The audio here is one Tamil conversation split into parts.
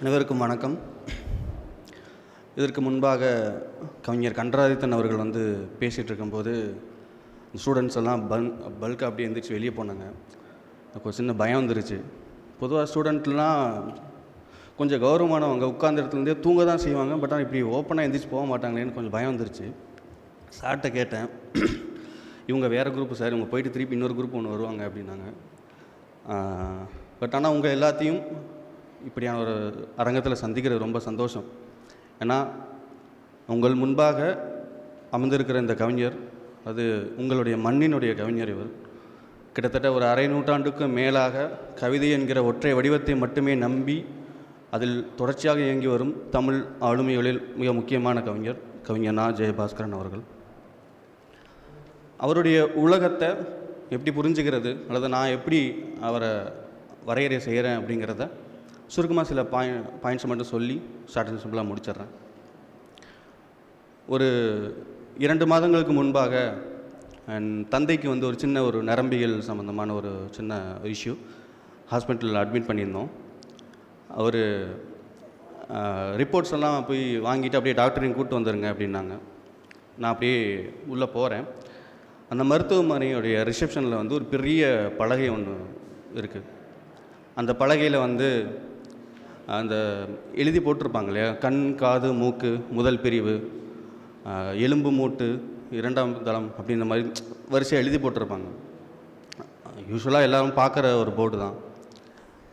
அனைவருக்கும் வணக்கம். இதற்கு முன்பாக கவிஞர் கண்டராதித்தன் அவர்கள் பேசிகிட்டு இருக்கும்போது ஸ்டூடெண்ட்ஸ் எல்லாம் பல்காக அப்படியே எழுந்திரிச்சு வெளியே போனாங்க. எனக்கு ஒரு சின்ன பயம் வந்துருச்சு. பொதுவாக ஸ்டூடெண்ட்லாம் கொஞ்சம் கௌரவமானவங்க, உட்கார்ந்த இடத்துலேருந்தே தூங்க தான் செய்வாங்க. பட் ஆனால் இப்படி ஓப்பனாக எழுந்திரிச்சு போக மாட்டாங்களேன்னு கொஞ்சம் பயம் வந்துருச்சு. சார்கிட்ட கேட்டேன், இவங்க வேறு குரூப்பு சார், இவங்க போயிட்டு திருப்பி இன்னொரு குரூப் ஒன்று வருவாங்க அப்படின்னாங்க. பட் ஆனால் உங்கள் எல்லாத்தையும் இப்படியான ஒரு அரங்கத்தில் சந்திக்கிறது ரொம்ப சந்தோஷம். ஏன்னா உங்கள் முன்பாக அமர்ந்திருக்கிற இந்த கவிஞர், அது உங்களுடைய மண்ணினுடைய கவிஞர். இவர் கிட்டத்தட்ட ஒரு அரை நூற்றாண்டுக்கு மேலாக கவிதை என்கிற ஒற்றை வடிவத்தை மட்டுமே நம்பி அதில் தொடர்ச்சியாக இயங்கி வரும் தமிழ் ஆளுமைகளில் மிக முக்கியமான கவிஞர் நா. ஜெயபாஸ்கரன் அவர்கள். அவருடைய உலகத்தை எப்படி புரிஞ்சுக்கிறது, அல்லது நான் எப்படி அவரை வரையறை செய்கிறேன் அப்படிங்கிறத சுருக்கமாக சில பாயிண்ட்ஸ் மட்டும் சொல்லி ஷார்ட் அண்ட் சிம்பிளாக முடிச்சிட்றேன். ஒரு 2 மாதங்களுக்கு முன்பாக என் தந்தைக்கு ஒரு சின்ன ஒரு நரம்பியல் சம்மந்தமான ஒரு சின்ன இஷ்யூ, ஹாஸ்பிட்டலில் அட்மிட் பண்ணியிருந்தோம். அவர் ரிப்போர்ட்ஸ் எல்லாம் போய் வாங்கிட்டு அப்படியே டாக்டரையும் கூப்பிட்டு வந்துடுங்க அப்படின்னாங்க. நான் அப்படியே உள்ளே போகிறேன். அந்த மருத்துவமனையுடைய ரிசப்ஷனில் ஒரு பெரிய பலகை ஒன்று இருக்குது. அந்த பலகையில் அந்த எழுதி போட்டிருப்பாங்க இல்லையா, கண், காது, மூக்கு முதல் பிரிவு, எலும்பு மூட்டு 2ஆம் தளம் அப்படின்ற மாதிரி வரிசையாக எழுதி போட்டிருப்பாங்க. யூஸ்வலாக எல்லோரும் பார்க்குற ஒரு போர்டு தான்.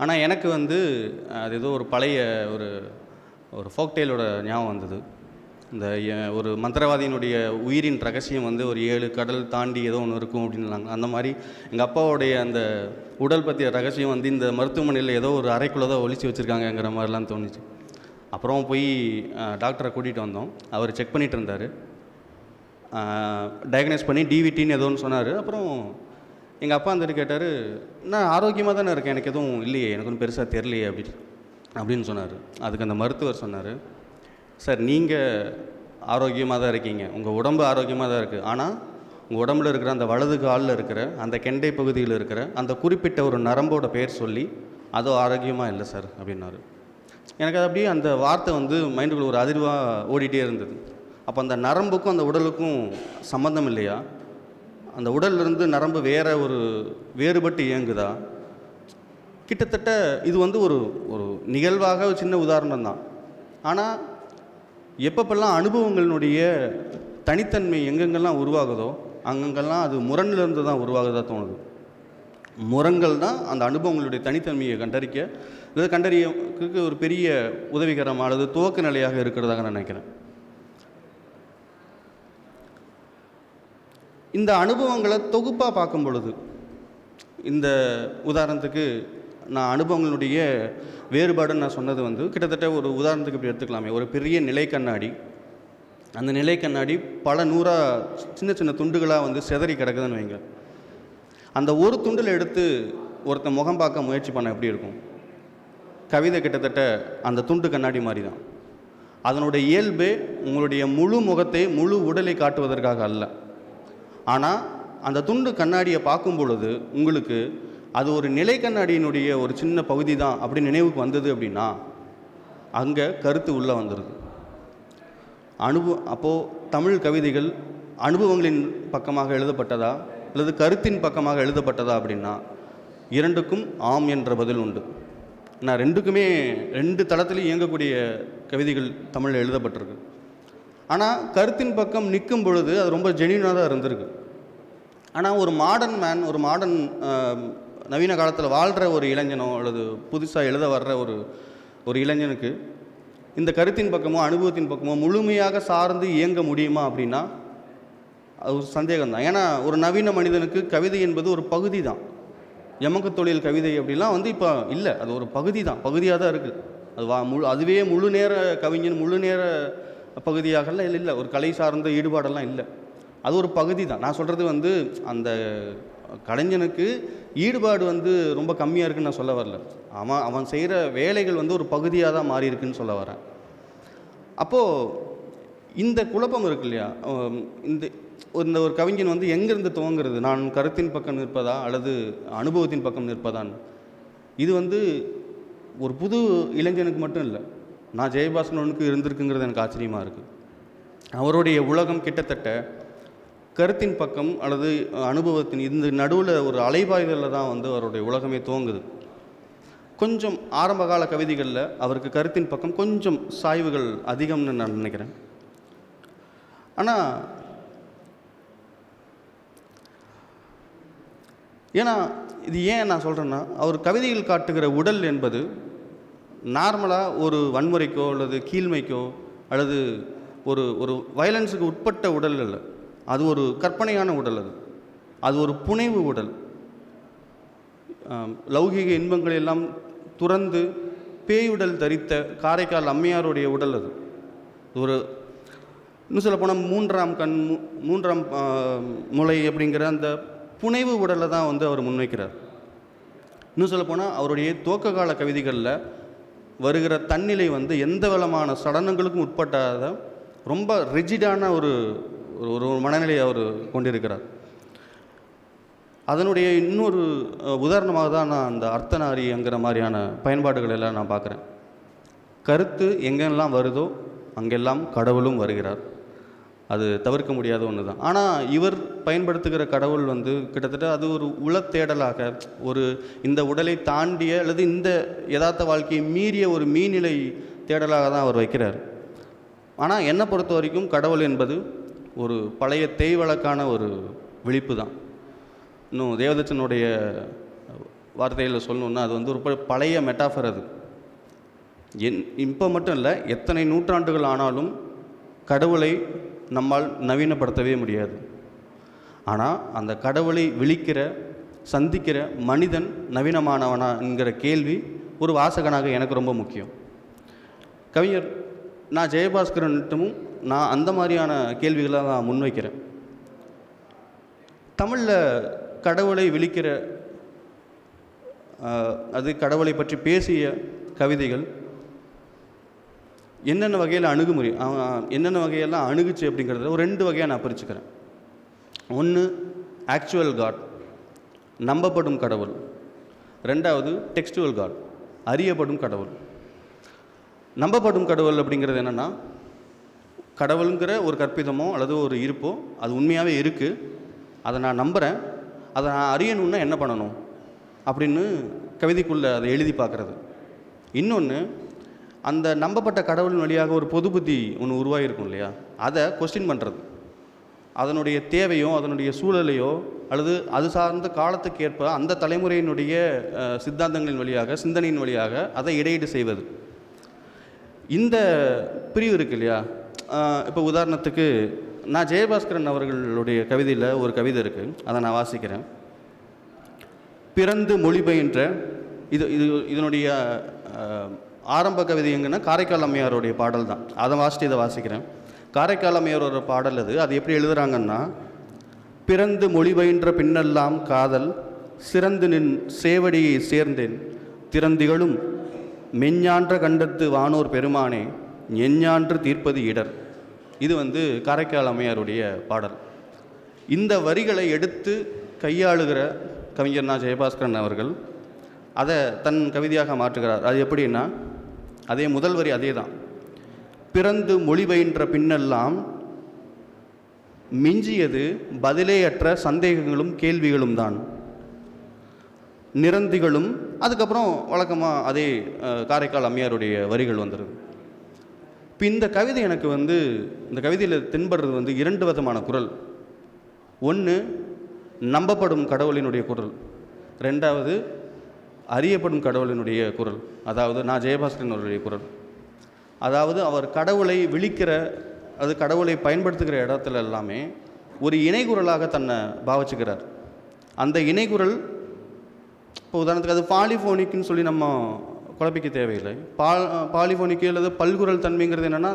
ஆனால் எனக்கு அது ஏதோ ஒரு பழைய ஒரு ஃபோக்டெயிலோட ஞாபகம் வந்தது. இந்த ஒரு மந்திரவாதியினுடைய உயிரின் ரகசியம் ஒரு 7 கடல் தாண்டி ஏதோ ஒன்று இருக்கும் அப்படின்னாங்க. அந்த மாதிரி எங்கள் அப்பாவுடைய அந்த உடல் பற்றிய ரகசியம் இந்த மருத்துவமனையில் ஏதோ ஒரு அறைக்குள்ளே தான் ஒழிச்சு வச்சுருக்காங்கங்கிற மாதிரிலாம் தோணுச்சு. அப்புறம் போய் டாக்டரை கூட்டிகிட்டு வந்தோம். அவர் செக் பண்ணிகிட்டு இருந்தார். டயக்னைஸ் பண்ணி டிவிடின்னு ஏதோன்னு சொன்னார். அப்புறம் எங்கள் அப்பா கேட்டார், நான் ஆரோக்கியமாக தானே இருக்கேன், எனக்கு எதுவும் இல்லையே, எனக்கு ஒன்றும் பெருசாக தெரியலையே அப்படின்னு சொன்னார். அதுக்கு அந்த மருத்துவர் சொன்னார், சார் நீங்கள் ஆரோக்கியமாக தான் இருக்கீங்க, உங்கள் உடம்பு ஆரோக்கியமாக தான் இருக்குது. ஆனால் உங்கள் உடம்புல இருக்கிற அந்த வலது காலில் இருக்கிற அந்த கெண்டை பகுதியில் இருக்கிற அந்த குறிப்பிட்ட ஒரு நரம்போட பேர் சொல்லி அதோ ஆரோக்கியமாக இல்லை சார் அப்படின்னாரு. எனக்கு அது அப்படியே அந்த வார்த்தை மைண்டுக்குள்ள ஒரு அதிர்வாக ஓடிட்டே இருந்தது. அப்போ அந்த நரம்புக்கும் அந்த உடலுக்கும் சம்மந்தம் இல்லையா? அந்த உடல்லிருந்து நரம்பு வேறுபட்டு இயங்குதா? கிட்டத்தட்ட இது ஒரு நிகழ்வாக ஒரு சின்ன உதாரணம் தான். ஆனால் எப்பப்பெல்லாம் அனுபவங்களினுடைய தனித்தன்மை எங்கெங்கெல்லாம் உருவாகுதோ அங்கங்கெல்லாம் அது முரண்லேருந்து தான் உருவாகுதா தோணுது. முரண்கள் தான் அந்த அனுபவங்களுடைய தனித்தன்மையை கண்டறியக்கு ஒரு பெரிய உதவிகரமாக அல்லது துவக்க நிலையாக இருக்கிறதாக நான் நினைக்கிறேன். இந்த அனுபவங்களை தொகுப்பாக பார்க்கும் பொழுது, இந்த உதாரணத்துக்கு நான் அனுபவங்களுடைய வேறுபாடுன்னு நான் சொன்னது கிட்டத்தட்ட ஒரு உதாரணத்துக்கு இப்படி எடுத்துக்கலாமே, ஒரு பெரிய நிலை கண்ணாடி. அந்த நிலை கண்ணாடி பல சின்ன சின்ன துண்டுகளாக சிதறி கிடக்குதுன்னு வைங்க. அந்த ஒரு துண்டில் எடுத்து ஒருத்தன் முகம் பார்க்க முயற்சி பண்ண எப்படி இருக்கும்? கவிதை கிட்டத்தட்ட அந்த துண்டு கண்ணாடி மாதிரி தான். அதனுடைய இயல்பே உங்களுடைய முழு முகத்தை, முழு உடலை காட்டுவதற்காக அல்ல. ஆனால் அந்த துண்டு கண்ணாடியை பார்க்கும் பொழுது உங்களுக்கு அது ஒரு நிலை கண்ணாடியினுடைய ஒரு சின்ன பகுதி தான் அப்படி நினைவுக்கு வந்தது அப்படின்னா அங்கே கருத்து உள்ளே வந்துடுது. அப்போது தமிழ் கவிதைகள் அனுபவங்களின் பக்கமாக எழுதப்பட்டதா அல்லது கருத்தின் பக்கமாக எழுதப்பட்டதா அப்படின்னா இரண்டுக்கும் ஆம் என்ற பதில் உண்டு. நான் ரெண்டுக்குமே 2 தளத்திலையும் இயங்கக்கூடிய கவிதைகள் தமிழில் எழுதப்பட்டிருக்கு. ஆனால் கருத்தின் பக்கம் நிற்கும் பொழுது அது ரொம்ப ஜெனியூனாக தான் இருந்திருக்கு. ஆனால் ஒரு மாடர்ன் மேன், ஒரு மாடர்ன் நவீன காலத்தில் வாழ்கிற ஒரு இளைஞனோ அல்லது புதுசாக எழுத வர்ற ஒரு இளைஞனுக்கு இந்த கருத்தின் பக்கமோ அனுபவத்தின் பக்கமோ முழுமையாக சார்ந்து இயங்க முடியுமா அப்படின்னா அது ஒரு சந்தேகம்தான். ஏன்னா ஒரு நவீன மனிதனுக்கு கவிதை என்பது ஒரு பகுதி தான். எமக்கு தொழில் கவிதை அப்படிலாம் இப்போ இல்லை, அது ஒரு பகுதி தான், பகுதியாக தான் இருக்குது. அதுவே முழு நேர கவிஞன், முழு நேர பகுதியாகலாம் இல்லை, ஒரு கலை சார்ந்த ஈடுபாடெல்லாம் இல்லை, அது ஒரு பகுதி தான். நான் சொல்கிறது அந்த கலைஞனுக்கு ஈடுபாடு ரொம்ப கம்மியாக இருக்குன்னு நான் சொல்ல வரல. அவன் செய்கிற வேலைகள் ஒரு பகுதியாக தான் மாறி இருக்குன்னு சொல்ல வரேன். அப்போது இந்த குழப்பம் இருக்கு இல்லையா, இந்த ஒரு கவிஞன் எங்கேருந்து துவங்கிறது, நான் கருத்தின் பக்கம் நிற்பதா அல்லது அனுபவத்தின் பக்கம் நிற்பதான்னு, இது ஒரு புது இளைஞனுக்கு மட்டும் இல்லை, நான் ஜெயபாஸ்கரனுக்கு இருந்திருக்குங்கிறது எனக்கு ஆச்சரியமாக இருக்குது. அவருடைய உலகம் கிட்டத்தட்ட கருத்தின் பக்கம் அல்லது அனுபவத்தின் இந்த நடுவில் ஒரு அலைபாய்தலில் தான் வந்து அவருடைய உலகமே துவங்குது. கொஞ்சம் ஆரம்பகால கவிதைகளில் அவருக்கு கருத்தின் பக்கம் கொஞ்சம் சாய்வுகள் அதிகம்னு நான் நினைக்கிறேன். ஆனால் ஏன்னா இது ஏன் நான் சொல்கிறேன்னா, அவர் கவிதைகள் காட்டுகிற உடல் என்பது நார்மலாக ஒரு வன்முறைக்கோ அல்லது கீழ்மைக்கோ அல்லது ஒரு ஒரு வயலன்ஸுக்கு உட்பட்ட உடல் இல்லை. அது ஒரு கற்பனையான உடல். அது ஒரு புனைவு உடல். லௌகீக இன்பங்களை எல்லாம் துறந்து பேயுடல் தரித்த காரைக்கால் அம்மையாருடைய உடல் அது. ஒரு இன்னும் சொல்ல போனால் மூன்றாம் கண், மூன்றாம் முளை அப்படிங்கிற அந்த புனைவு உடலை தான் வந்து அவர் முன்வைக்கிறார். இன்னும் சொல்ல போனால் அவருடைய துவக்க கால கவிதைகளில் வருகிற தன்னிலை வந்து எந்த விதமான சடனங்களுக்கும் உட்பட்டாத ரொம்ப ரிஜிடான ஒரு ஒரு மனநிலையை அவர் கொண்டிருக்கிறார். அதனுடைய இன்னொரு உதாரணமாக தான் நான் அந்த அர்த்தநாரிங்கிற மாதிரியான பயன்பாடுகள் எல்லாம் நான் பார்க்குறேன். கருத்து எங்கெல்லாம் வருதோ அங்கெல்லாம் கடவுளும் வருகிறார். அது தவிர்க்க முடியாத ஒன்று தான். ஆனால் இவர் பயன்படுத்துகிற கடவுள் வந்து கிட்டத்தட்ட அது ஒரு உளத்தேடலாக, ஒரு இந்த உடலை தாண்டிய அல்லது இந்த யதார்த்த வாழ்க்கையை மீறிய ஒரு மீநிலை தேடலாக தான் அவர் வைக்கிறார். ஆனால் என்னை பொறுத்த வரைக்கும் கடவுள் என்பது ஒரு பழைய தேய்வழக்கான ஒரு விழிப்பு தான். இன்னும் தேவதச்சனுடைய வார்த்தையில் சொல்லணுன்னா அது வந்து ஒரு பழைய மெட்டாஃபர். அது இப்போ மட்டும் இல்லை, எத்தனை நூற்றாண்டுகள் ஆனாலும் கடவுளை நம்மால் நவீனப்படுத்தவே முடியாது. ஆனால் அந்த கடவுளை விழிக்கிற சந்திக்கிற மனிதன் நவீனமானவனா என்கிற கேள்வி ஒரு வாசகனாக எனக்கு ரொம்ப முக்கியம். கவிஞர் நான் ஜெயபாஸ்கரன்ட்டும் நான் அந்த மாதிரியான கேள்விகளை நான் முன்வைக்கிறேன். தமிழில் கடவுளை விழிக்கிற அது கடவுளை பற்றி பேசிய கவிதைகள் என்னென்ன வகையில் அணுகுமுறை என்னென்ன வகையெல்லாம் அணுகுச்சு அப்படிங்கிறத ஒரு 2 வகையாக நான் பிரிச்சுக்கிறேன். ஒன்று ஆக்சுவல் காட், நம்பப்படும் கடவுள். 2வது டெக்ஸ்டுவல் காட், அறியப்படும் கடவுள். நம்பப்படும் கடவுள் அப்படிங்கிறது என்னென்னா, கடவுளுங்கிற ஒரு கற்பிதமோ அல்லது ஒரு இருப்போ அது உண்மையாகவே இருக்குது, அதை நான் நம்புகிறேன், அதை நான் அறியணுன்னா என்ன பண்ணணும் அப்படின்னு கவிதைக்குள்ளே அதை எழுதி பார்க்குறது. இன்னொன்று, அந்த நம்பப்பட்ட கடவுளின் வழியாக ஒரு பொது புத்தி ஒன்று உருவாகிருக்கும் இல்லையா, அதை கொஸ்டின் பண்ணுறது. அதனுடைய தேவையோ அதனுடைய சூழலையோ அல்லது அது சார்ந்த காலத்துக்கு ஏற்ப அந்த தலைமுறையினுடைய சித்தாந்தங்களின் வழியாக சிந்தனையின் வழியாக அதை இடையீடு செய்வது. இந்த பிரிவு இருக்கு இல்லையா. இப்போ உதாரணத்துக்கு நான் ஜெயபாஸ்கரன் அவர்களுடைய கவிதையில் ஒரு கவிதை இருக்குது, அதை நான் வாசிக்கிறேன். பிறந்து மொழிபெயன்ற இதனுடைய ஆரம்ப கவிதை எங்கன்னா காரைக்கால் அம்மையாருடைய பாடல் தான். அதை வாசிட்டு இதை வாசிக்கிறேன். காரைக்கால் அம்மையாரோட பாடல் அது எப்படி எழுதுகிறாங்கன்னா, பிறந்து மொழிபெயன்ற பின்னெல்லாம் காதல் சிறந்து நின் சேவடியை சேர்ந்தேன் திறந்திகளும் மெஞ்ஞான்ற கண்டத்து வானோர் பெருமானே எஞ்ஞான்று தீர்ப்பது இடர். இது காரைக்கால் அம்மையாருடைய பாடல். இந்த வரிகளை எடுத்து கையாளுகிற கவிஞர் நா. ஜெயபாஸ்கரன் அவர்கள் அதை தன் கவிதையாக மாற்றுகிறார். அது எப்படின்னா, அதே முதல் வரி அதே தான். பிறந்து மொழிபெயன்ற பின்னெல்லாம் மிஞ்சியது பதிலேயற்ற சந்தேகங்களும் கேள்விகளும் தான் நிரந்திகளும். அதுக்கப்புறம் வழக்கமாக அதே காரைக்கால் அம்மையாருடைய வரிகள் வந்துடுது. இப்போ இந்த கவிதை எனக்கு இந்த கவிதையில் தென்படுறது 2 விதமான குரல். ஒன்று நம்பப்படும் கடவுளினுடைய குரல், 2வது அறியப்படும் கடவுளினுடைய குரல், அதாவது நான் ஜெயபாஸ்கரன் அவருடைய குரல். அதாவது அவர் கடவுளை விழிக்கிற அது கடவுளை பயன்படுத்துகிற இடத்துல எல்லாமே ஒரு இணைகுரலாக தன்னை பாவிச்சுக்கிறார். அந்த இணைகுரல் இப்போ உதாரணத்துக்கு அது பாலிஃபோனிக்குன்னு சொல்லி நம்ம குழப்பிக்க தேவையில்லை. பாலிஃபோனிக்கு அல்லது பல்குரல் தன்மைங்கிறது என்னென்னா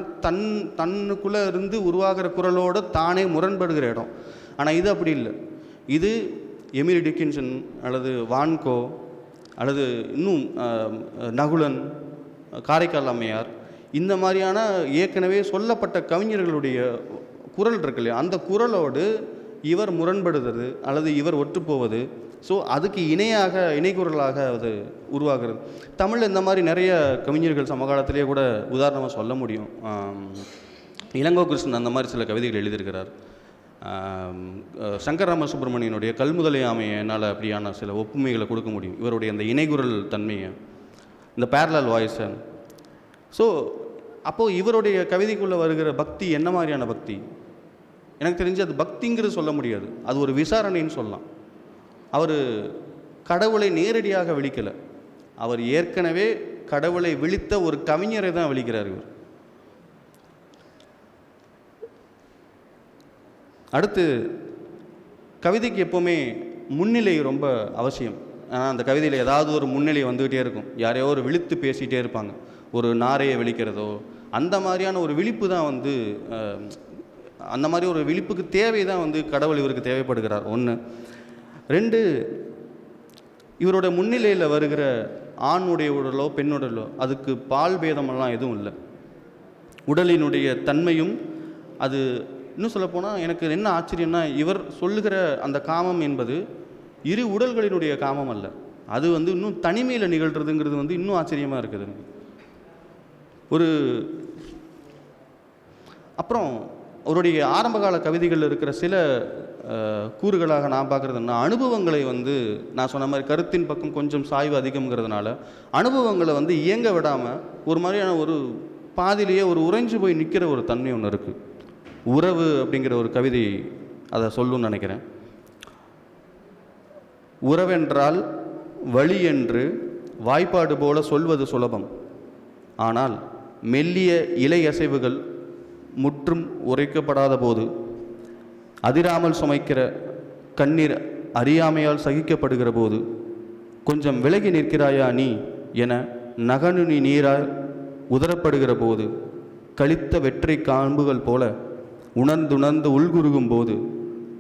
தன்னுக்குள்ளே இருந்து உருவாகிற குரலோடு தானே முரண்படுகிற இடம். ஆனால் இது அப்படி இல்லை. இது எமிலி டிக்கின்சன் அல்லது வான்கோ அல்லது இன்னும் நகுலன், காரைக்கால் அம்மையார், இந்த மாதிரியான ஏற்கனவே சொல்லப்பட்ட கவிஞர்களுடைய குரல் இருக்கு இல்லையா, அந்த குரலோடு இவர் முரண்படுவது அல்லது இவர் ஒற்றுப்போவது ஸோ அதுக்கு இணைக்குரலாக அது உருவாகிறது. தமிழில் இந்த மாதிரி நிறைய கவிஞர்கள் சமகாலத்திலேயே கூட உதாரணமாக சொல்ல முடியும். இளங்கோ கிருஷ்ணன் அந்த மாதிரி சில கவிதைகள் எழுதியிருக்கிறார். சங்கர் ராமசுப்ரமணியனுடைய கல்முதலை ஆமையை என்னால் அப்படியான சில ஒப்புமைகளை கொடுக்க முடியும். இவருடைய அந்த இணைகுரல் தன்மையை, இந்த பேரலல் வாய்ஸை. ஸோ அப்போது இவருடைய கவிதைக்குள்ளே வருகிற பக்தி என்ன மாதிரியான பக்தி? எனக்கு தெரிஞ்சு அது பக்திங்கிறது சொல்ல முடியாது, அது ஒரு விசாரணைன்னு சொல்லலாம். அவர் கடவுளை நேரடியாக விழிக்கலை, அவர் ஏற்கனவே கடவுளை விழித்த ஒரு கவிஞரை தான் விழிக்கிறார் இவர். அடுத்து, கவிதைக்கு எப்போவுமே முன்னிலை ரொம்ப அவசியம். அந்த கவிதையில் ஏதாவது ஒரு முன்னிலை வந்துகிட்டே இருக்கும். யாரையோ ஒரு விழித்து பேசிகிட்டே இருப்பாங்க, ஒரு நாரையை விழிக்கிறதோ, அந்த மாதிரியான ஒரு விழிப்பு தான் வந்து, அந்த மாதிரி ஒரு விழிப்புக்கு தேவை தான் வந்து கடவுள் இவருக்கு தேவைப்படுகிறார். 1. 2, இவரோட முன்னிலையில் வருகிற ஆணுடைய உடலோ பெண்ணுடலோ அதுக்கு பால் பேதமெல்லாம் எதுவும் இல்லை. உடலினுடைய தன்மையும் அது, இன்னும் சொல்லப்போனால் எனக்கு என்ன ஆச்சரியம்னா, இவர் சொல்லுகிற அந்த காமம் என்பது இரு உடல்களினுடைய காமம் அல்ல, அது வந்து இன்னும் தனிமையில் நிகழ்கிறதுங்கிறது வந்து இன்னும் ஆச்சரியமாக இருக்குது எனக்கு. அப்புறம் அவருடைய ஆரம்பகால கவிதைகளில் இருக்கிற சில கூறுகளாக நான் பார்க்குறதுன்னா, அனுபவங்களை வந்து நான் சொன்ன மாதிரி கருத்தின் பக்கம் கொஞ்சம் சாய்வு அதிகம்ங்கிறதுனால அனுபவங்களை வந்து இயங்க விடாமல் ஒரு மாதிரியான ஒரு பாதிலேயே ஒரு உறைஞ்சு போய் நிற்கிற ஒரு தன்மை ஒன்று இருக்குது. உறவு அப்படிங்கிற ஒரு கவிதை அதை சொல்லுன்னு நினைக்கிறேன். உறவென்றால் வழி என்று வாய்ப்பாடு போல சொல்வது சுலபம், ஆனால் மெல்லிய இலை அசைவுகள் முற்றும் உரைக்கப்படாத போது அதிராமல் சுமைக்கிற கண்ணீர் அறியாமையால் சகிக்கப்படுகிற போது கொஞ்சம் விலகி நிற்கிறாயா நீ என நகனுனி நீராய் உதரப்படுகிற போது கழித்த வெற்றை காண்புகள் போல உணர்ந்துணர்ந்து உள்குருகும் போது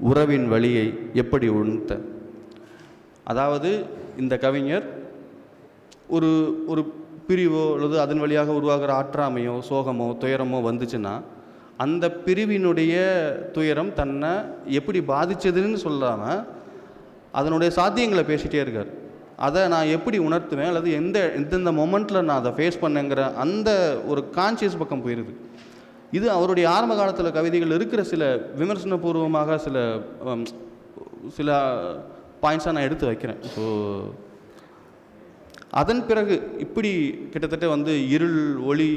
உறவின் வழியை எப்படி உணர்த்த. அதாவது இந்த கவிஞர் ஒரு ஒரு பிரிவோ அல்லது அதன் வழியாக உருவாகிற ஆற்றாமையோ சோகமோ துயரமோ வந்துச்சுன்னா அந்த பிரிவினுடைய துயரம் தன்னை எப்படி பாதித்ததுன்னு சொல்லாமல் அதனுடைய சாத்தியங்களை பேசிகிட்டே இருக்கார். அதை நான் எப்படி உணர்த்துவேன் அல்லது எந்தெந்த மொமெண்ட்டில் நான் அதை ஃபேஸ் பண்ணேங்கிற அந்த ஒரு கான்சியஸ் பக்கம் போயிடுது. இது அவருடைய ஆரம்ப காலத்தில் கவிதைகள் இருக்கிற சில விமர்சனபூர்வமாக சில பாயிண்ட்ஸாக நான் எடுத்து வைக்கிறேன். ஸோ அதன் பிறகு இப்படி கிட்டத்தட்ட வந்து இருள் ஒளி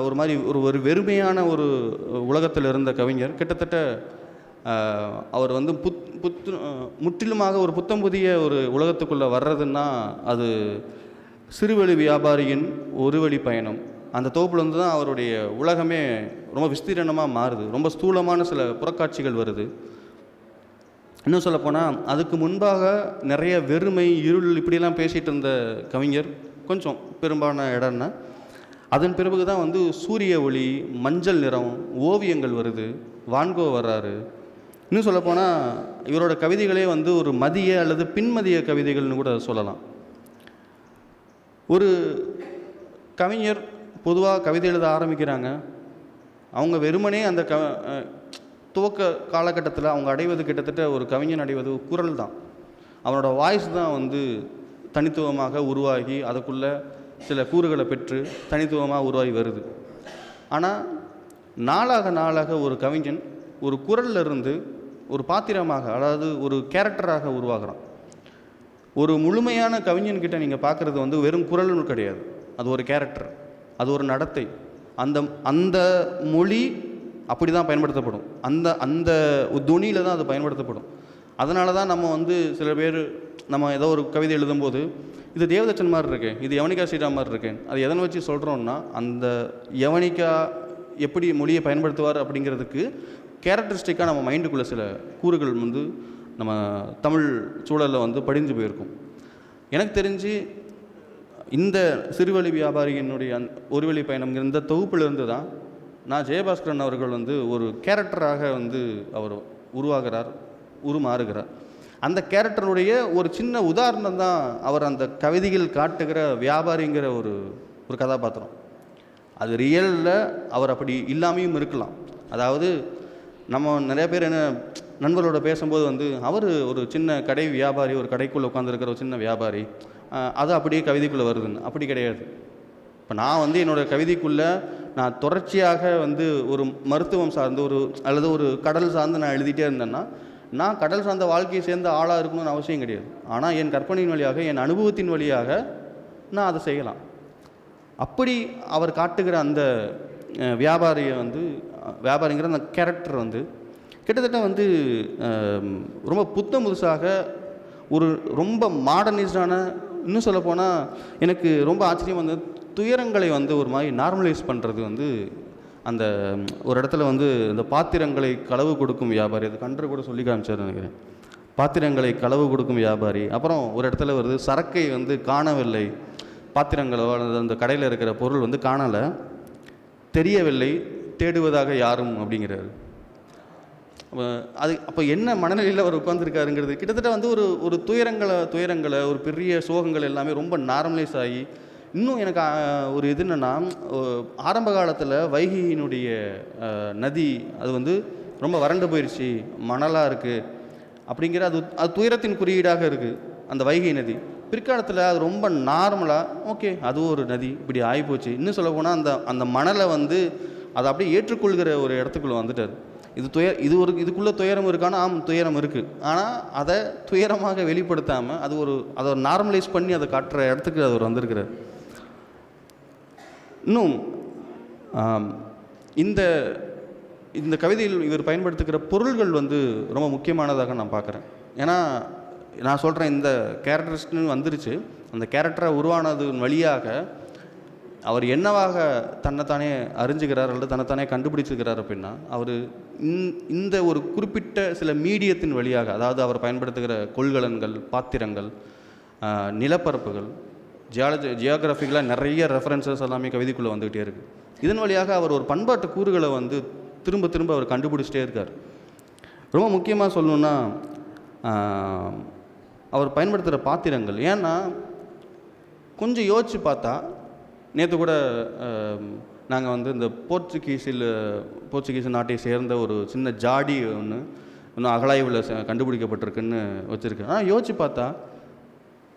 ஒரு மாதிரி ஒரு வெறுமையான ஒரு உலகத்தில் இருந்த கவிஞர் கிட்டத்தட்ட அவர் வந்து முற்றிலுமாக ஒரு புத்தம் புதிய ஒரு உலகத்துக்குள்ளே வர்றதுன்னா அது சிறுவழி வியாபாரியின் ஒரு வழி பயணம். அந்த தொகுப்புலேருந்து தான் அவருடைய உலகமே ரொம்ப விஸ்தீரணமாக மாறுது, ரொம்ப ஸ்தூலமான சில புறக்காட்சிகள் வருது. இன்னும் சொல்லப்போனால் அதுக்கு முன்பாக நிறைய வெறுமை இருள் இப்படிலாம் பேசிகிட்டு இருந்த கவிஞர் கொஞ்சம் பெரும்பாலான இடம்னா அதன் பிறகு தான் வந்து சூரிய ஒளி, மஞ்சள் நிறம், ஓவியங்கள் வருது, வான்கோ வர்றாரு. இன்னும் சொல்லப்போனால் இவரோட கவிதைகளே வந்து ஒரு மதிய அல்லது பின்மதிய கவிதைகள்னு கூட சொல்லலாம். ஒரு கவிஞர் பொதுவாக கவிதை எழுத ஆரம்பிக்கிறாங்க, அவங்க வெறுமனே அந்த துவக்க காலகட்டத்தில் அவங்க அடைவது கிட்டத்தட்ட ஒரு கவிஞன் அடைவது குரல் தான், அவனோட வாய்ஸ் தான் வந்து தனித்துவமாக உருவாகி அதுக்குள்ளே சில கூறுகளை பெற்று தனித்துவமாக உருவாகி வருது. ஆனால் நாளாக நாளாக ஒரு கவிஞன் ஒரு குரலில் இருந்து ஒரு பாத்திரமாக, அதாவது ஒரு கேரக்டராக உருவாகிறான். ஒரு முழுமையான கவிஞன்கிட்ட நீங்கள் பார்க்குறது வந்து வெறும் குரல்னு கிடையாது, அது ஒரு கேரக்டர், அது ஒரு நடத்தை. அந்த மொழி அப்படி தான் பயன்படுத்தப்படும், அந்த துணியில் தான் அது பயன்படுத்தப்படும். அதனால தான் நம்ம வந்து சில பேர் நம்ம ஏதோ ஒரு கவிதை எழுதும்போது இது தேவதச்சன் மாதிரி இருக்கேன், இது யவனிகா ஸ்ரீராம் மாதிரி இருக்கேன், அது எதனை வச்சு சொல்கிறோன்னா அந்த யவனிகா எப்படி மொழியை பயன்படுத்துவார் அப்படிங்கிறதுக்கு கேரக்டரிஸ்டிக்காக நம்ம மைண்டுக்குள்ளே சில கூறுகள் வந்து நம்ம தமிழ் சூழலில் வந்து படிஞ்சு போயிருக்கும். எனக்கு தெரிஞ்சு இந்த சிறுவழி வியாபாரியினுடைய ஒரு வழி பயணம் இந்த தொகுப்பிலிருந்து தான் நான் ஜெயபாஸ்கரன் அவர்கள் வந்து ஒரு கேரக்டராக வந்து அவர் உருமாறுகிறார். அந்த கேரக்டருடைய ஒரு சின்ன உதாரணம் தான் அவர் அந்த கவிதைகள் காட்டுகிற வியாபாரிங்கிற ஒரு கதாபாத்திரம். அது ரியலில் அவர் அப்படி இல்லாமையும் இருக்கலாம். அதாவது நம்ம நிறைய பேர் என்ன நண்பர்களோட பேசும்போது வந்து அவர் ஒரு சின்ன கடை வியாபாரி, ஒரு கடைக்குள்ளே உட்காந்துருக்கிற ஒரு சின்ன வியாபாரி, அது அப்படியே கவிதைக்குள்ளே வருதுன்னு. அப்படி கிடையாது. இப்போ நான் வந்து என்னோடய கவிதைக்குள்ளே நான் தொடர்ச்சியாக வந்து ஒரு மருத்துவம் சார்ந்து அல்லது ஒரு கடல் சார்ந்து நான் எழுதிட்டே இருந்தேன்னா, நான் கடல் சார்ந்த வாழ்க்கையை சேர்ந்த ஆளாக இருக்கணும்னு அவசியம் கிடையாது. ஆனால் என் கற்பனையின் வழியாக, என் அனுபவத்தின் வழியாக நான் அதை செய்யலாம். அப்படி அவர் காட்டுகிற அந்த வியாபாரியை வந்து, வியாபாரிங்கிற அந்த கேரக்டர் வந்து கிட்டத்தட்ட வந்து ரொம்ப புதுசாக ஒரு ரொம்ப மாடர்னைஸ்டான, இன்னும் சொல்லப்போனால் எனக்கு ரொம்ப ஆச்சரியம் வந்து துயரங்களை வந்து ஒரு மாதிரி நார்மலைஸ் பண்ணுறது வந்து அந்த ஒரு இடத்துல வந்து இந்த பாத்திரங்களை களவு கொடுக்கும் வியாபாரி, அது கன்று கூட சொல்லி காமிச்சார் நினைக்கிறேன். பாத்திரங்களை களவு கொடுக்கும் வியாபாரி. அப்புறம் ஒரு இடத்துல வருது, சரக்கை வந்து காணவில்லை, பாத்திரங்களோ அல்லது அந்த கடையில் இருக்கிற பொருள் வந்து காணலை, தெரியவில்லை, தேடுவதாக யாரும் அப்படிங்கிறாரு. அப்போ என்ன மனநிலையில் அவர் உட்காந்துருக்காருங்கிறது கிட்டத்தட்ட வந்து ஒரு துயரங்களை ஒரு பெரிய சோகங்கள் எல்லாமே ரொம்ப நார்மலைஸ் ஆகி, இன்னும் எனக்கு ஒரு இது என்னென்னா, ஆரம்ப காலத்தில் வைகையினுடைய நதி அது வந்து ரொம்ப வறண்டு போயிடுச்சு, மணலாக இருக்குது அப்படிங்கிற அது துயரத்தின் குறியீடாக இருக்குது அந்த வைகை நதி. பிற்காலத்தில் அது ரொம்ப நார்மலாக ஓகே அதுவும் ஒரு நதி இப்படி ஆகிப்போச்சு. இன்னும் சொல்ல போனால் அந்த மணலை வந்து அதை அப்படியே ஏற்றுக்கொள்கிற ஒரு இடத்துக்குள்ளே வந்துட்டார். இதுக்குள்ளே துயரம் இருக்கானா? துயரம் இருக்குது. ஆனால் அதை துயரமாக வெளிப்படுத்தாமல் அதை ஒரு நார்மலைஸ் பண்ணி அதை காட்டுற இடத்துக்கு அவர் வந்திருக்கிறார். இன்னும் இந்த கவிதையில் இவர் பயன்படுத்துகிற பொருள்கள் வந்து ரொம்ப முக்கியமானதாக நான் பார்க்குறேன். ஏன்னா நான் சொல்கிறேன், இந்த கேரக்டரிஸ்ட்னு வந்துருச்சு, அந்த கேரக்டரை உருவானதன் வழியாக அவர் என்னவாக தன்னைத்தானே அறிஞ்சுக்கிறார் அல்லது தன்னைத்தானே கண்டுபிடிச்சிக்கிறார் அப்படின்னா, அவர் இந்த ஒரு குறிப்பிட்ட சில மீடியத்தின் வழியாக, அதாவது அவர் பயன்படுத்துகிற கொள்கலன்கள், பாத்திரங்கள், நிலப்பரப்புகள், ஜியோகிராஃபிக்கலாக நிறைய ரெஃபரன்சஸ் எல்லாமே கவிதைக்குள்ளே வந்துக்கிட்டே இருக்குது. இதன் வழியாக அவர் ஒரு பண்பாட்டு கூறுகளை வந்து திரும்ப திரும்ப அவர் கண்டுபிடிச்சிட்டே இருக்கார். ரொம்ப முக்கியமாக சொல்லணுன்னா அவர் பயன்படுத்துகிற பாத்திரங்கள். ஏன்னா கொஞ்சம் யோசித்து பார்த்தா, நேற்று கூட நாங்கள் வந்து இந்த போர்ச்சுகீஸ் நாட்டை சேர்ந்த ஒரு சின்ன ஜாடி இன்னும் அகழாய்வில் கண்டுபிடிக்கப்பட்டிருக்குன்னு வச்சுருக்கேன். ஆனால் யோசித்து பார்த்தா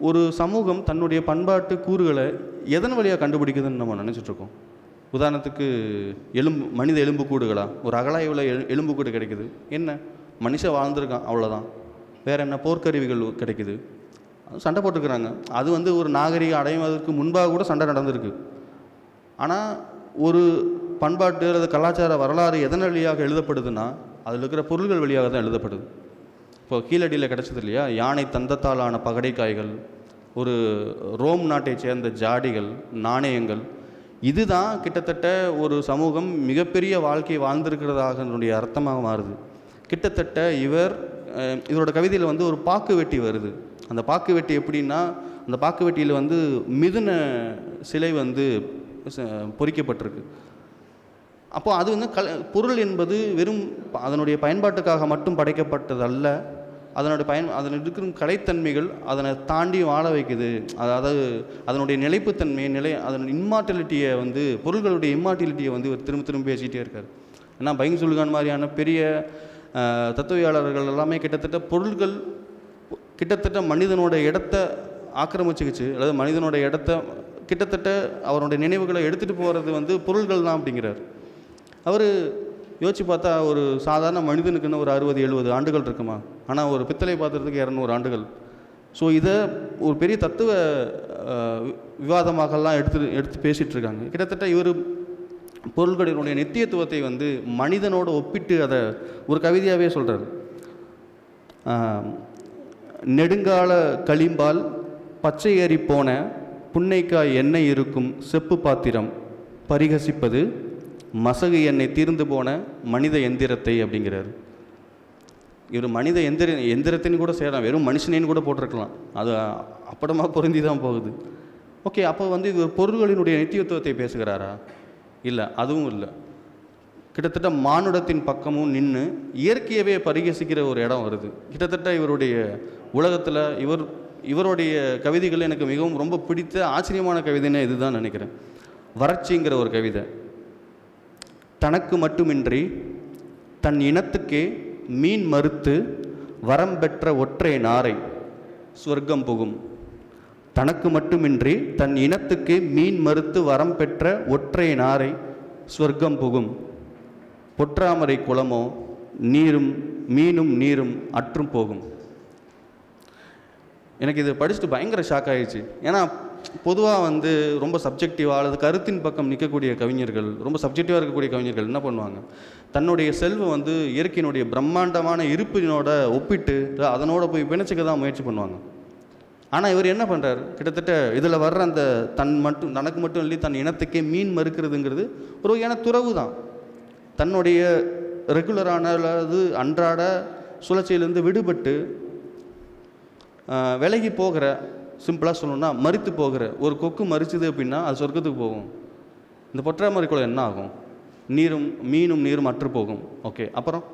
ஒரு சமூகம் தன்னுடைய பண்பாட்டு கூறுகளை எதன் வழியாக கண்டுபிடிக்குதுன்னு நம்ம நினச்சிட்ருக்கோம். உதாரணத்துக்கு மனித எலும்புக்கூடுகளா? ஒரு அகழாய்வில் எலும்புக்கூடு கிடைக்குது, என்ன மனுஷன் வாழ்ந்துருக்கான், அவ்வளோதான். வேறு என்ன? போர்க்கருவிகள் கிடைக்குது, சண்டை போட்டுருக்குறாங்க. அது வந்து ஒரு நாகரிகம் அடைவதற்கு முன்பாக கூட சண்டை நடந்திருக்கு. ஆனால் ஒரு பண்பாட்டு அல்லது கலாச்சார வரலாறு எதன் வழியாக எழுதப்படுதுன்னா, அதில் இருக்கிற பொருள்கள் வழியாக தான் எழுதப்படுது. இப்போ கீழடியில் கிடச்சது இல்லையா, யானை தந்தத்தாலான பகடைக்காய்கள், ஒரு ரோம் நாட்டை சேர்ந்த ஜாடிகள், நாணயங்கள். இதுதான் கிட்டத்தட்ட ஒரு சமூகம் மிகப்பெரிய வாழ்க்கையை வாழ்ந்திருக்கிறதாக என்னுடைய அர்த்தமாக மாறுது. கிட்டத்தட்ட இவரோட கவிதையில் வந்து ஒரு பாக்கு வெட்டி வருது. அந்த பாக்கு வெட்டி எப்படின்னா, அந்த பாக்கு வெட்டியில் வந்து மிதுன சிலை வந்து பொறிக்கப்பட்டிருக்கு. அப்போ அது வந்து பொருள் என்பது வெறும் அதனுடைய பயன்பாட்டுக்காக மட்டும் படைக்கப்பட்டதல்ல, அதனுடைய இருக்கிற கலைத்தன்மைகள் அதனை தாண்டி வாழ வைக்குது. அதாவது அதனுடைய நிலைப்புத்தன்மை, அதனுடைய இம்மார்டாலிட்டியை வந்து, பொருள்களுடைய இம்மார்டாலிட்டியை வந்து இவர் திரும்ப திரும்ப பேசிகிட்டே இருக்கார். ஏன்னா பைங் சுல்கான் மாதிரியான பெரிய தத்துவியாளர்கள் எல்லாமே கிட்டத்தட்ட பொருள்கள் கிட்டத்தட்ட மனிதனோட இடத்தை ஆக்கிரமிச்சுக்கிச்சு, அல்லது மனிதனோட இடத்த கிட்டத்தட்ட அவருடைய நினைவுகளை எடுத்துகிட்டு போகிறது வந்து பொருள்கள் தான் அப்படிங்கிறார். அவர் யோசிச்சு பார்த்தா ஒரு சாதாரண மனிதனுக்குன்னு ஒரு 60-70 ஆண்டுகள் இருக்குமா? ஆனால் ஒரு பித்தளை பாத்திரத்துக்கு 200 ஆண்டுகள். ஸோ இதை ஒரு பெரிய தத்துவ விவாதமாகலாம் எடுத்து பேசிகிட்டு இருக்காங்க. கிட்டத்தட்ட இவர் பொருள்களினுடைய நித்தியத்துவத்தை வந்து மனிதனோடு ஒப்பிட்டு அதை ஒரு கவிதையாகவே சொல்கிறார். நெடுங்கால களிம்பால் பச்சை ஏறி போன புன்னைக்காய் எண்ணெய் இருக்கும் செப்பு பாத்திரம் பரிகசிப்பது மசகு எண்ணெய் தீர்ந்து போன மனித எந்திரத்தை அப்படிங்கிறார். இவர் மனித எந்திரத்தின்னு கூட சேரலாம், வெறும் மனுஷனேன்னு கூட போட்டிருக்கலாம், அது அப்படமா பொருந்தி தான் போகுது. ஓகே, அப்போ வந்து இது பொருள்களினுடைய நித்தியத்துவத்தை பேசுகிறாரா? இல்லை, அதுவும் இல்லை. கிட்டத்தட்ட மானுடத்தின் பக்கமும் நின்று இயற்கையவே பரிகசிக்கிற ஒரு இடம் வருது. கிட்டத்தட்ட இவருடைய உலகத்தில் இவருடைய கவிதைகள் எனக்கு மிகவும் ரொம்ப பிடித்த ஆச்சரியமான கவிதைன்னு இதுதான் நினைக்கிறேன். வறட்சிங்கிற ஒரு கவிதை. தனக்கு மட்டுமின்றி தன் இனத்துக்கே மீன் மறுத்து வரம் பெற்ற ஒற்றை நாரை சுவர்க்கம் புகும். தனக்கு மட்டுமின்றி தன் இனத்துக்கு மீன் மறுத்து வரம் பெற்ற ஒற்றை நாரை சுவர்க்கம் புகும். பொற்றாமரை குளமோ நீரும் மீனும் நீரும் அற்றும் போகும். எனக்கு இதை படிச்சுட்டு பயங்கர ஷாக் ஆகிடுச்சு. ஏன்னா பொதுவாக வந்து ரொம்ப சப்ஜெக்டிவாக அல்லது கருத்தின் பக்கம் நிற்கக்கூடிய கவிஞர்கள், ரொம்ப சப்ஜெக்டிவாக இருக்கக்கூடிய கவிஞர்கள் என்ன பண்ணுவாங்க, தன்னுடைய செல்வம் வந்து இயற்கையினுடைய பிரம்மாண்டமான இருப்பினோட ஒப்பிட்டு அதனோட போய் பிணைச்சிக்க தான் முயற்சி பண்ணுவாங்க. ஆனால் இவர் என்ன பண்ணுறாரு, கிட்டத்தட்ட இதில் வர்ற அந்த தனக்கு மட்டும் இல்லை தன் இனத்துக்கே மீன் மறுக்கிறதுங்கிறது ஒரு வகையான துறவு தான். தன்னுடைய ரெகுலரான அல்லது அன்றாட சுழற்சியிலேருந்து விடுபட்டு விலகி போகிற, சிம்பிளாக சொல்லணும்னா மரித்து போகிற ஒரு கொக்கு மரிச்சுது அப்படின்னா அது சொர்க்கத்துக்கு போகும். இந்த பொற்றாமரை குளம் என்ன ஆகும், மீனும் நீரும் அற்று போகும். ஓகே, அப்புறம்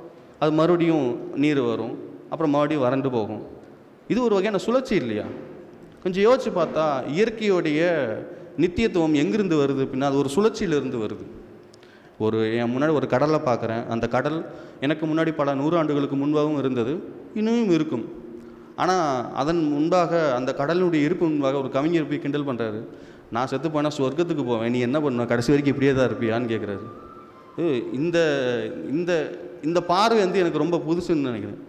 அது மறுபடியும் நீர் வரும், அப்புறம் மறுபடியும் வறண்டு போகும். இது ஒரு வகையான சுழற்சி இல்லையா? கொஞ்சம் யோசிச்சு பார்த்தா இயற்கையோடைய நித்தியத்துவம் எங்கிருந்து வருது அப்படின்னா அது ஒரு சுழற்சியிலிருந்து வருது. என் முன்னாடி ஒரு கடலை பார்க்குறேன். அந்த கடல் எனக்கு முன்னாடி பல 100 ஆண்டுகளுக்கு முன்பாகவும் இருந்தது, இன்னும் இருக்கும். ஆனால் அதன் முன்பாக அந்த கடலுடைய இருப்பு முன்பாக ஒரு கவிஞர் போய் கிண்டல் பண்ணுறாரு, நான் செத்து போனால் சொர்க்கத்துக்கு போவேன், நீ என்ன பண்ணுவ, கடைசி வரைக்கும் இப்படியே தான் இருப்பியான்னு கேட்குறாரு. இந்த இந்த இந்த பார்வை வந்து எனக்கு ரொம்ப புதுசுன்னு நினைக்கிறேன்.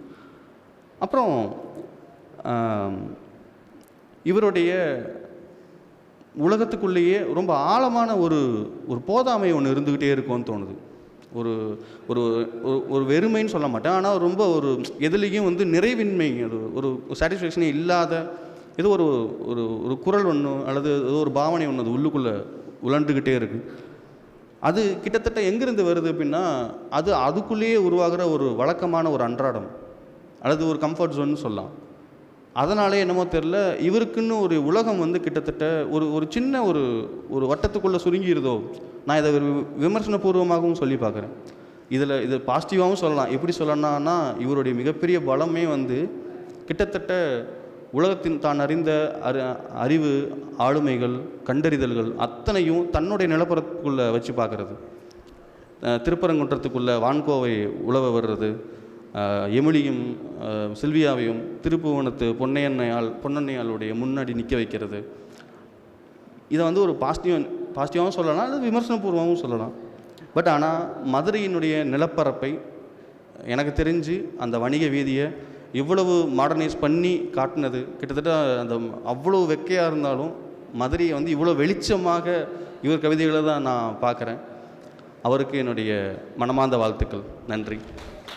அப்புறம் இவருடைய உலகத்துக்குள்ளேயே ரொம்ப ஆழமான ஒரு போதாமை ஒன்று இருந்துக்கிட்டே இருக்கும்னு தோணுது. ஒரு ஒரு ஒரு வெறுமைன்னு சொல்ல மாட்டேன், ஆனால் ரொம்ப ஒரு எதுலேயும் வந்து நிறைவின்மை, ஒரு சாட்டிஸ்ஃபேக்ஷனே இல்லாத ஏதோ ஒரு ஒரு ஒரு குரல் ஒன்று அல்லது ஏதோ ஒரு பாவனை ஒன்று அது உள்ளுக்குள்ளே உழண்டுக்கிட்டே இருக்குது. அது கிட்டத்தட்ட எங்கேருந்து வருது அப்படின்னா அதுக்குள்ளேயே உருவாகிற ஒரு வழக்கமான ஒரு அன்றாடம் அல்லது ஒரு கம்ஃபர்ட் ஜோன்னு சொல்லலாம். அதனாலே என்னமோ தெரில, இவருக்குன்னு ஒரு உலகம் வந்து கிட்டத்தட்ட ஒரு சின்ன ஒரு வட்டத்துக்குள்ளே சுருங்கிடுதோ. நான் இதை ஒரு விமர்சனபூர்வமாகவும் சொல்லி பார்க்குறேன். இது பாசிட்டிவாகவும் சொல்லலாம். எப்படி சொல்லணும்னா இவருடைய மிகப்பெரிய பலமே வந்து கிட்டத்தட்ட உலகத்தின் தான் அறிந்த அறிவு, ஆளுமைகள், கண்டறிதல்கள் அத்தனையும் தன்னுடைய நிலப்பரப்புக்குள்ளே வச்சு பார்க்குறது. திருப்பரங்குன்றத்துக்குள்ளே வான்கோவை உழவ வர்றது, எமிலியும் சில்வியாவையும் திருப்புவனத்து பொன்னையாளுடைய முன்னாடி நிற்க வைக்கிறது. இதை வந்து ஒரு பாசிட்டிவாகவும் சொல்லலாம், அது விமர்சனபூர்வமாகவும் சொல்லலாம். பட் ஆனால் மதுரையினுடைய நிலப்பரப்பை எனக்கு தெரிஞ்சு அந்த வணிக வீதியை இவ்வளவு மாடர்னைஸ் பண்ணி காட்டினது, கிட்டத்தட்ட அந்த அவ்வளோ வெக்கையாக இருந்தாலும் மதுரையை வந்து இவ்வளோ வெளிச்சமாக இவர் கவிதைகளை தான் நான் பார்க்குறேன். அவருக்கு என்னுடைய மனமார்ந்த வாழ்த்துக்கள். நன்றி.